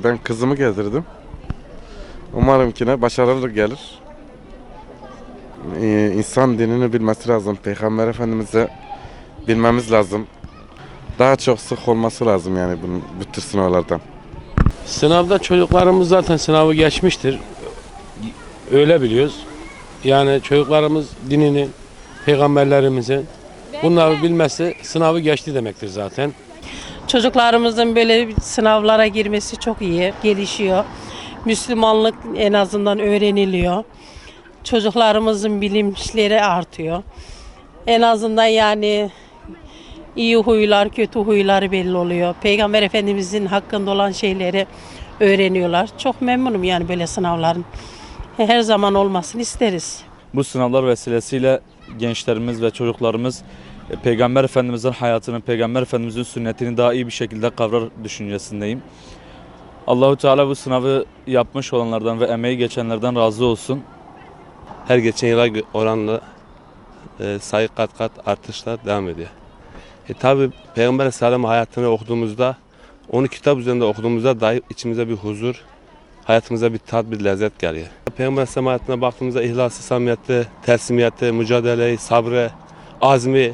Ben kızımı gezdirdim. Umarım ki ne başarılı gelir. İnsan dinini bilmesi lazım. Peygamber Efendimiz'e bilmemiz lazım. Daha çok sık olması lazım yani bu tür sınavlardan. Sınavda çocuklarımız zaten sınavı geçmiştir. Öyle biliyoruz. Yani çocuklarımız dinini, peygamberlerimizin bunları bilmesi sınavı geçti demektir zaten. Çocuklarımızın böyle sınavlara girmesi çok iyi, gelişiyor. Müslümanlık en azından öğreniliyor. Çocuklarımızın bilinçleri artıyor. En azından yani iyi huylar, kötü huyları belli oluyor. Peygamber Efendimizin hakkında olan şeyleri öğreniyorlar. Çok memnunum yani böyle sınavların. Her zaman olmasını isteriz. Bu sınavlar vesilesiyle gençlerimiz ve çocuklarımız Peygamber Efendimiz'in hayatını, Peygamber Efendimiz'in sünnetini daha iyi bir şekilde kavrar düşüncesindeyim. Allahu Teala bu sınavı yapmış olanlardan ve emeği geçenlerden razı olsun. Her geçen yıla oranla sayı kat kat artışlar devam ediyor. Tabi Peygamber Aleyhisselam'ın hayatını okuduğumuzda, onu kitap üzerinde okuduğumuzda dahi içimize bir huzur, hayatımıza bir tat, bir lezzet geliyor. Peygamber Aleyhisselam hayatına baktığımızda ihlası, samimiyeti, teslimiyeti, mücadeleyi, sabrı, azmi,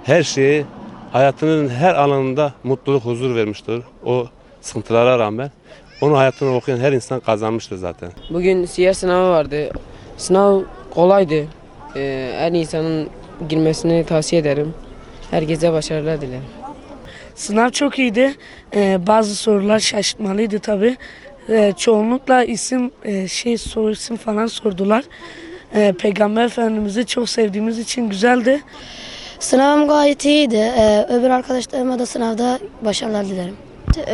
her şeyi hayatının her alanında mutluluk, huzur vermiştir. O sıkıntılara rağmen onun hayatını okuyan her insan kazanmıştır zaten. Bugün siyer sınavı vardı. Sınav kolaydı. Her insanın girmesini tavsiye ederim. Herkese başarılar dilerim. Sınav çok iyiydi. Bazı sorular şaşırtmalıydı tabii. Çoğunlukla isim soru isim falan sordular. Peygamber Efendimiz'i çok sevdiğimiz için güzeldi. Sınavım gayet iyiydi. Öbür arkadaşlarıma da sınavda başarılar dilerim.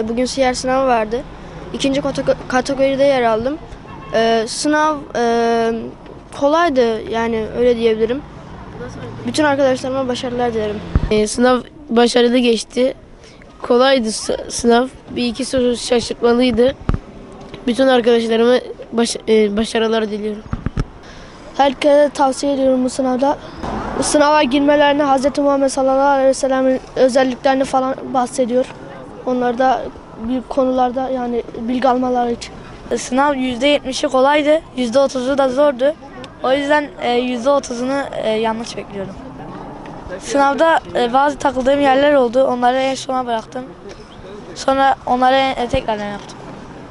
Bugün siyer sınavı vardı. İkinci kategoride yer aldım. Sınav kolaydı yani öyle diyebilirim. Bütün arkadaşlarıma başarılar dilerim. Sınav başarılı geçti. Kolaydı sınav. Bir iki soru şaşırtmalıydı. Bütün arkadaşlarıma başarılar diliyorum. Herkese tavsiye ediyorum bu sınavda. Bu sınava girmelerini Hz. Muhammed sallallahu aleyhi ve sellem'in özelliklerini falan bahsediyor. Onlar da bir konularda yani bilgi almaları için. Sınav %70'i kolaydı. %30'u da zordu. O yüzden %30'unu yanlış bekliyorum. Sınavda bazı takıldığım yerler oldu. Onları en sona bıraktım. Sonra onları tekrardan yaptım.